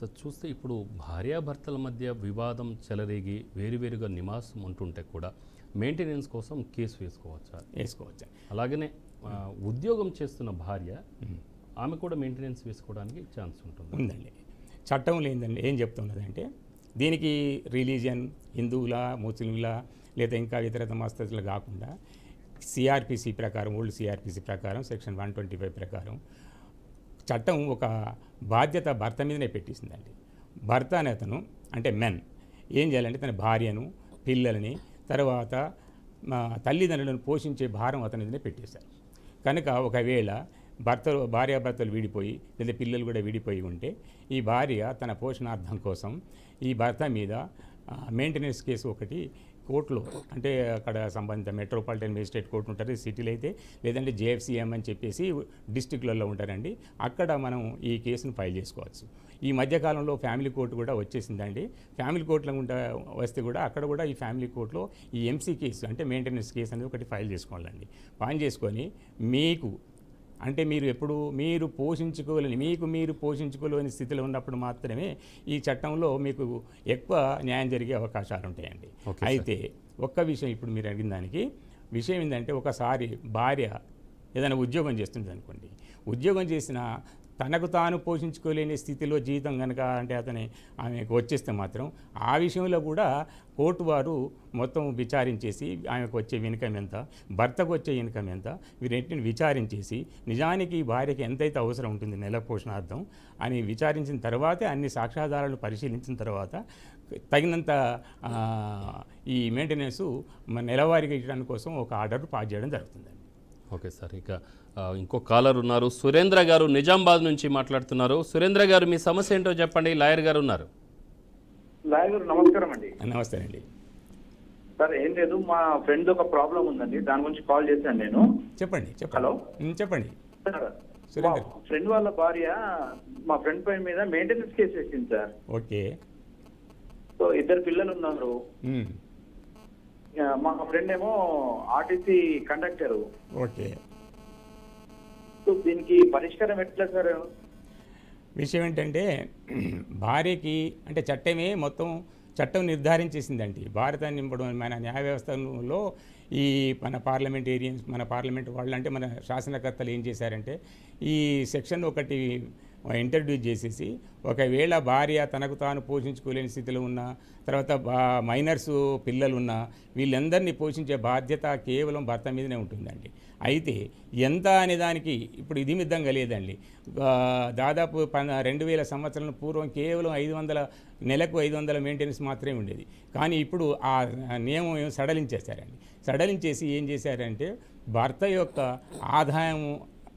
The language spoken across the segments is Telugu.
సార్ చూస్తే ఇప్పుడు భార్యాభర్తల మధ్య వివాదం చెలరేగి వేరువేరుగా నివాసం ఉంటుంటే కూడా మెయింటెనెన్స్ కోసం కేసు వేసుకోవచ్చా? అలాగనే ఉద్యోగం చేస్తున్న భార్య ఆమె కూడా మెయింటెనెన్స్ వేసుకోవడానికి ఛాన్స్ ఉందండి. చట్టం లేదండి ఏం చెప్తున్నదంటే దీనికి రిలీజియన్ హిందువుల ముస్లింల లేదా ఇంకా ఇతర మతస్థులు కాకుండా సిఆర్పిసి ప్రకారం ఓల్డ్ సిఆర్పిసి ప్రకారం సెక్షన్ 125 ప్రకారం చట్టం ఒక బాధ్యత భర్త మీదనే పెట్టేసిందండి. భర్త అనే అతను అంటే మెన్ ఏం చేయాలంటే తన భార్యను పిల్లల్ని తర్వాత తల్లిదండ్రులను పోషించే భారం అతని మీదనే పెట్టేశారు. కనుక ఒకవేళ భార్యాభర్తలు విడిపోయి లేదా పిల్లలు కూడా విడిపోయి ఉంటే ఈ భార్య తన పోషణార్థం కోసం ఈ భర్త మీద మెయింటెనెన్స్ కేసు ఒకటి కోర్టులో అంటే అక్కడ సంబంధిత మెట్రోపాలిటన్ మేజిస్ట్రేట్ కోర్టు ఉంటుంది సిటీలో అయితే, లేదంటే జేఎఫ్సీఎం అని చెప్పేసి డిస్టిక్లలో ఉంటారండి. అక్కడ మనం ఈ కేసును ఫైల్ చేసుకోవచ్చు. ఈ మధ్యకాలంలో ఫ్యామిలీ కోర్టు కూడా వచ్చేసిందండి. ఫ్యామిలీ కోర్టులో వస్తే కూడా అక్కడ కూడా ఈ ఫ్యామిలీ కోర్టులో ఈ ఎంసీ కేసు అంటే మెయింటెనెన్స్ కేసు అనేది ఒకటి ఫైల్ చేసుకోవాలండి. ఫైల్ చేసుకొని మీకు అంటే మీరు పోషించుకోలేని స్థితిలో ఉన్నప్పుడు మాత్రమే ఈ చట్టంలో మీకు ఎక్కువ న్యాయం జరిగే అవకాశాలు ఉంటాయండి. అయితే ఒక్క విషయం ఇప్పుడు మీరు అడిగిన దానికి విషయం ఏంటంటే ఒకసారి భార్య ఏదైనా ఉద్యోగం చేస్తుంది అనుకోండి, ఉద్యోగం చేసిన తనకు తాను పోషించుకోలేని స్థితిలో జీవితం కనుక అంటే ఆమెకు వచ్చేస్తే మాత్రం ఆ విషయంలో కూడా కోర్టు వారు మొత్తం విచారించేసి ఆమెకు వచ్చే ఇన్కమ్ ఎంత, భర్తకు వచ్చే ఇన్కమ్ ఎంత, వీరెంటిని విచారించేసి నిజానికి ఈ భార్యకి ఎంతైతే అవసరం ఉంటుంది నెల పోషణార్థం అని విచారించిన తర్వాతే అన్ని సాక్ష్యాధారాలు పరిశీలించిన తర్వాత తగినంత ఈ మెయింటెనెన్స్ నెలవారీగా ఇవ్వడానికి కోసం ఒక ఆర్డర్ పాస్ చేయడం జరుగుతుందండి. ఓకే సార్, ఇక ఇంకో కాలర్ ఉన్నారు. సురేంద్ర గారు నిజామాబాద్ నుంచి మాట్లాడుతున్నారు. సురేంద్ర గారు మీ సమస్య ఏంటో చెప్పండి. లాయర్ గారు ఉన్నారు. లాయర్ గారు నమస్కారం అండి. నమస్తే అండి. సార్ ఏం లేదు, మా ఫ్రెండ్ ఒక ప్రాబ్లం ఉందండి, దాని గురించి కాల్ చేశాను నేను. చెప్పండి. హలో చెప్పండి సార్. మా ఫ్రెండ్ వాళ్ళ భార్య మా ఫ్రెండ్ పై మీద మెయింటెనెన్స్ కేసు వేసింది సార్. ఓకే. సో 2 పిల్లలు ఉన్నారు. మా ఫ్రెండ్ ఏమో ఆర్టీసీ కండక్టర్. ఓకే. సో దీనికి పరిష్కారం ఎట్లా సార్? విషయం ఏంటంటే భార్యకి అంటే చట్టం నిర్ధారించేసిందండి. భారతాన్ని నింపడం మన న్యాయ వ్యవస్థలో ఈ మన పార్లమెంట్ వాళ్ళు అంటే మన శాసనకర్తలు ఏం చేశారంటే ఈ సెక్షన్ ఒకటి ఇంట్రడ్యూస్ చేసేసి ఒకవేళ భార్య తనకు తాను పోషించుకోలేని స్థితిలో ఉన్న తర్వాత మైనర్స్ పిల్లలు ఉన్న వీళ్ళందరినీ పోషించే బాధ్యత కేవలం భర్త మీదనే ఉంటుందండి. అయితే ఎంత అనే దానికి ఇప్పుడు ఇది మిద్దంగా లేదండి. దాదాపు 2000 సంవత్సరాల పూర్వం కేవలం 500 నెలకు 500 మెయింటెనెన్స్ మాత్రమే ఉండేది. కానీ ఇప్పుడు ఆ నియమం సడలించేశారండి. సడలించేసి ఏం చేశారంటే భర్త యొక్క ఆదాయం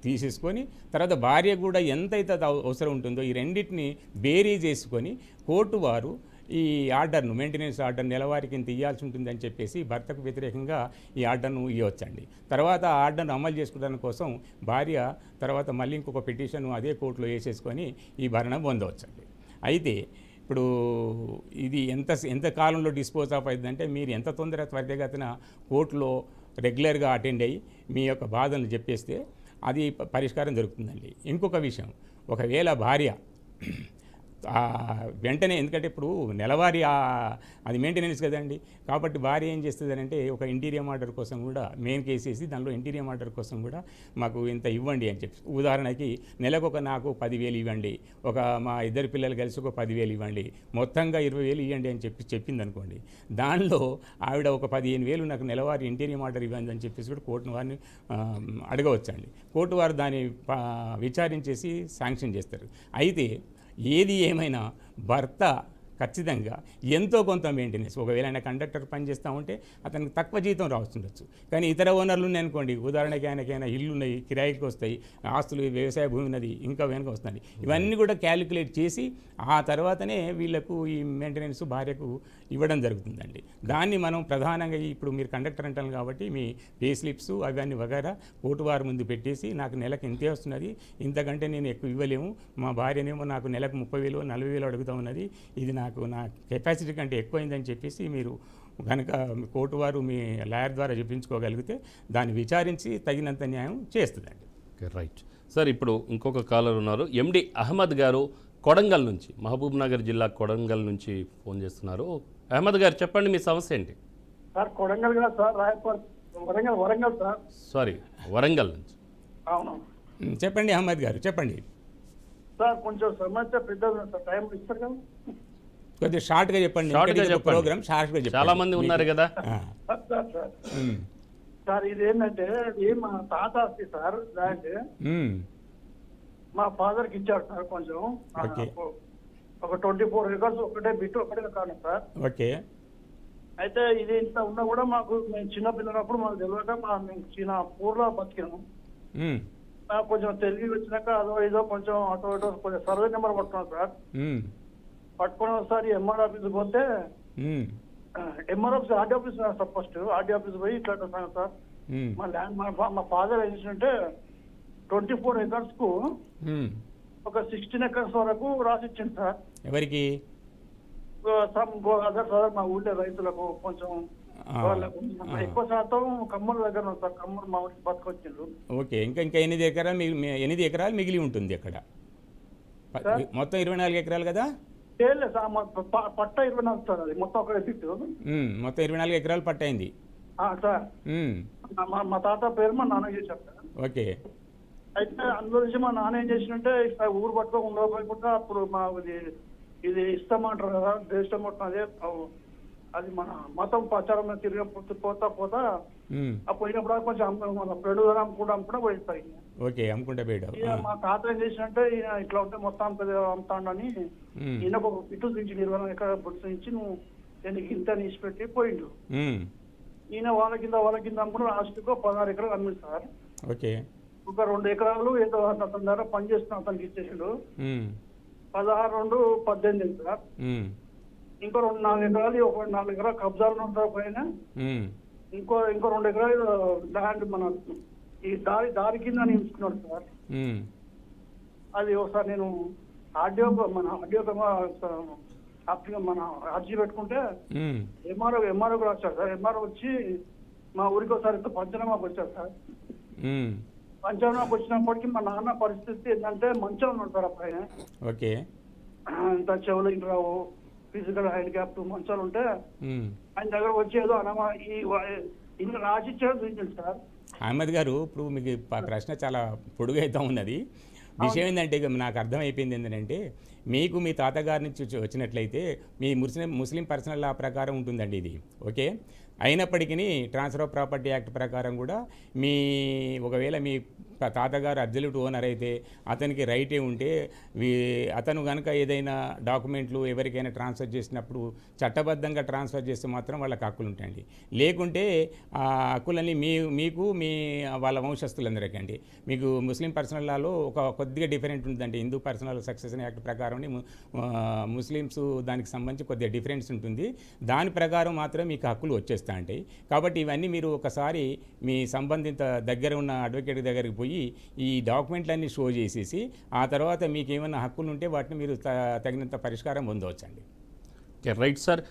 తీసేసుకొని తర్వాత భార్య కూడా ఎంతైతే అవసరం ఉంటుందో ఈ రెండింటిని బేరీ చేసుకొని కోర్టు వారు ఈ ఆర్డర్ను మెయింటెనెన్స్ ఆర్డర్ నెలవారికి ఇంత ఇవ్వాల్సి ఉంటుందని చెప్పేసి భర్తకు వ్యతిరేకంగా ఈ ఆర్డర్ను ఇవ్వచ్చండి. తర్వాత ఆ ఆర్డర్ను అమలు చేసుకోవడానికి కోసం భార్య తర్వాత మళ్ళీ ఇంకొక పిటిషన్ అదే కోర్టులో వేసేసుకొని ఈ భరణం పొందవచ్చండి. అయితే ఇప్పుడు ఇది ఎంత కాలంలో డిస్పోజ్ ఆఫ్ అవుతుందంటే మీరు ఎంత త్వరితగతిన కోర్టులో రెగ్యులర్గా అటెండ్ అయ్యి మీ యొక్క బాధలను చెప్పేస్తే అది పరిష్కారం దొరుకుతుందండి. ఇంకొక విషయం, ఒకవేళ భార్య వెంటనే ఎందుకంటే ఇప్పుడు నెలవారీ అది మెయింటెనెన్స్ కదండి, కాబట్టి భార్య ఏం చేస్తుంది అంటే ఒక ఇంటీరియం ఆర్డర్ కోసం కూడా మెయిన్ కేసు వేసి దానిలో ఇంటీరియం ఆర్డర్ కోసం కూడా మాకు ఇంత ఇవ్వండి అని చెప్పి ఉదాహరణకి నెలకు నాకు 10,000 ఇవ్వండి, మా 2 పిల్లలు కలిసి ఒక 10,000 ఇవ్వండి, మొత్తంగా 20,000 ఇవ్వండి అని చెప్పింది అనుకోండి. దానిలో ఆవిడ ఒక 15,000 నాకు నెలవారీ ఇంటీరియం ఆర్డర్ ఇవ్వండి అని చెప్పేసి కూడా కోర్టు వారిని అడగవచ్చండి. కోర్టు వారు దాన్ని విచారించేసి శాంక్షన్ చేస్తారు. అయితే ఏది ఏమైనా భర్త ఖచ్చితంగా ఎంతో కొంత మెయింటెనెన్స్ ఒకవేళ ఆయన కండక్టర్ పని చేస్తూ ఉంటే అతనికి తక్కువ జీతం రావచ్చుండొచ్చు. కానీ ఇతర ఓనర్లు ఉన్నాయి అనుకోండి, ఉదాహరణకి ఆయనకైనా ఇల్లు ఉన్నాయి, కిరాయికి వస్తాయి, ఆస్తులు వ్యవసాయ భూమి ఉన్నది, ఇంకా వెనక వస్తుంది, ఇవన్నీ కూడా క్యాలిక్యులేట్ చేసి ఆ తర్వాతనే వీళ్లకు ఈ మెయింటెనెన్స్ భార్యకు ఇవ్వడం జరుగుతుందండి. దాన్ని మనం ప్రధానంగా ఇప్పుడు మీరు కండక్టర్ అంటారు కాబట్టి మీ పే స్లిప్స్ అవన్నీ వగైరా కోర్టు వారి ముందు పెట్టేసి నాకు నెలకు ఇంతే వస్తున్నది, ఇంతకంటే నేను ఎక్కువ ఇవ్వలేము, మా భార్యనేమో నాకు నెలకు 30,000 40,000 అడుగుతూ ఉన్నది, ఇది నా కెపాసిటీ కంటే ఎక్కువైందని చెప్పేసి మీరు కనుక కోర్టు వారు మీ లాయర్ ద్వారా చెప్పించుకోగలిగితే దాన్ని విచారించి తగినంత న్యాయం చేస్తుందండి. Right sir. ఇప్పుడు ఇంకొక కాలర్ ఉన్నారు. ఎండి అహ్మద్ గారు కొడంగల్ నుంచి, మహబూబ్ నగర్ జిల్లా కొడంగల్ నుంచి ఫోన్ చేస్తున్నారు. అహ్మద్ గారు చెప్పండి, మీ సమస్య ఏంటి? సార్ కొడంగల్ కదా sir, Raipur Warangal sir. Sorry, Warangal నుంచి. అవును చెప్పండి అహ్మద్ గారు, చెప్పండి. సార్, కొంచెం సమస్య పెద్దది సార్, టైం ఇస్తారు కదా. కొద్దిగా షార్ట్గా చెప్పండి. షార్ట్గా చెప్పండి. ప్రోగ్రామ్ షార్ట్గా చెప్పండి. చాలా మంది ఉన్నారు కదా. సార్ ఇది ఏంటంటే, ఇది మా తాత ఆస్తి సార్, ల్యాండ్ మా ఫాదర్ కి ఇచ్చాడు సార్. కొంచెం ఓకే. ఒక 24 acres ఒకటే బిట్టు ఒకటే కాదు సార్. ఓకే. అయితే ఇది ఇంత ఉన్నా కూడా మాకు, మేము చిన్న పిల్లలప్పుడు మాకు తెలియక మేము చిన్న పూర్లో బతికాము. నాకు కొంచెం తెలివి వచ్చినాక అదో ఏదో కొంచెం అటో ఇటో కొంచెం సర్వే నెంబర్ పట్టుకున్నాం సార్. పట్టుకుని ఒకసారి ఎంఆర్ ఆఫీస్కి పోతే, MR office RD office sir, first RD office పోయి ఇట్లా సార్ మా ల్యాండ్ మా ఫాదర్ ఏం చేసినట్టే 24 acres కు ఒక 16 acres వరకు రాసిచ్చింది సార్. ఎవరికి? అదే సార్ మా ఊళ్ళో రైతులకు కొంచెం వాళ్ళకు ఎక్కువ శాతం కమ్మల దగ్గర ఉంది సార్. కమ్మలు మా ఊరికి బతకొచ్చిండ్రు. ఓకే. ఇంకా 8 ఎకరాలు మిగిలి ఉంటుంది అక్కడ. మొత్తం 24 ఎకరాలు కదా? లేదు సార్, పట్ట 24 సార్, అది మొత్తం ఒక బిట్టు. మొత్తం 24 ఎకరాలు పట్టయింది సార్. మా తాత పేరు మా నాన్న చేశారు సార్. ఓకే. అయితే అందులో నుంచి మా నాన్న ఏం చేసినంటే, ఊరు పట్టుకో ఉండకపోకుండా అప్పుడు మా ఇది ఇస్తామంటారు కదా, దేశం అదే అది మన మతం ప్రచారం తిరిగి పోతా ఆ పోయినప్పుడు కొంచెం మన పెడు అమ్ముకుంటా పోయిస్తాయి. ఓకే, అమ్ముకుంటా పోయాడు. మా తాత ఏం చేసినంటే, ఇట్లా ఉంటే మొత్తం అమ్ముతాడని ఈయనకు ఒక పిట్టు నుంచి 20 ఎకరాల బుట్టు నుంచి నువ్వు దీనికి ఇంత నీసి పెట్టి పోయిండు. ఈయన వాళ్ళ కింద అమ్ముకుని లాస్ట్కు 16 ఎకరాలు అమ్మింది సార్. ఓకే. ఒక 2 ఎకరాలు ఏదో అతని దగ్గర పని చేస్తున్న అతనికి ఇచ్చేసాడు. 16-2-18 సార్. ఇంకో 4 ఎకరాలు, ఒక 4 ఎకరాలు కబ్జాలు ఉంటారు పైన. ఇంకో 2 ఎకరాలు ల్యాండ్ మన ఈ దారి కింద నిలుచుకున్నాడు సార్. అది ఒకసారి నేను మన అర్జీ పెట్టుకుంటే ఎంఆర్ఓ రాశారు సార్. ఎంఆర్ఓ వచ్చి మా ఊరికి ఒకసారి పంచనామాకు వచ్చారు సార్. పంచనామాకు వచ్చినప్పటికీ మా నాన్న పరిస్థితి ఏంటంటే మంచం ఉన్నాడు సార్ అప్పుడు. ఓకే. ఇంత చెవులు ఇంటి రావు, ఫిజికల్ హ్యాండిక్యాప్ మంచాలు ఉంటే ఆయన దగ్గర వచ్చి ఏదో అనమా ఇన్ని రాసిచ్చాడు చూపించండి సార్. అహ్మద్ గారు, ఇప్పుడు మీకు ప్రశ్న చాలా పొడుగు అవుతా ఉన్నది. విషయం ఏంటంటే, నాకు అర్థమైపోయింది ఏంటంటే, మీకు మీ తాతగారి నుంచి వచ్చినట్లయితే మీ ముస్లిం పర్సనల్ లా ప్రకారం ఉంటుందండి ఇది. ఓకే. అయినప్పటికీ ట్రాన్స్ఫర్ ఆఫ్ ప్రాపర్టీ యాక్ట్ ప్రకారం కూడా ఒకవేళ మీ తాతగారు అబ్జల్యూట్ ఓనర్ అయితే అతనికి రైటే ఉంటే, అతను కనుక ఏదైనా డాక్యుమెంట్లు ఎవరికైనా ట్రాన్స్ఫర్ చేసినప్పుడు చట్టబద్ధంగా ట్రాన్స్ఫర్ చేస్తే మాత్రం వాళ్ళకి హక్కులు ఉంటాయండి. లేకుంటే ఆ హక్కులన్నీ మీకు మీ వాళ్ళ వంశస్థులందరికీ అండి. మీకు ముస్లిం పర్సనల్ లాలో కొద్దిగా డిఫరెంట్ ఉంటుందండి. హిందూ పర్సనల్ సక్సెషన్ యాక్ట్ ప్రకారం ముస్లిమ్స్ దానికి సంబంధించి కొద్దిగా డిఫరెన్స్ ఉంటుంది. దాని ప్రకారం మాత్రం మీకు హక్కులు వచ్చేస్తాయి. కాబట్టి ఇవన్నీ మీరు ఒకసారి మీ సంబంధిత దగ్గర ఉన్న అడ్వకేట్ దగ్గరికి పోయి ఈ డాక్యుమెంట్లన్నీ షో చేసేసి ఆ తర్వాత మీకు ఏమైనా హక్కులు ఉంటే వాటిని మీరు తగినంత పరిష్కారం పొందవచ్చండి. Right sir.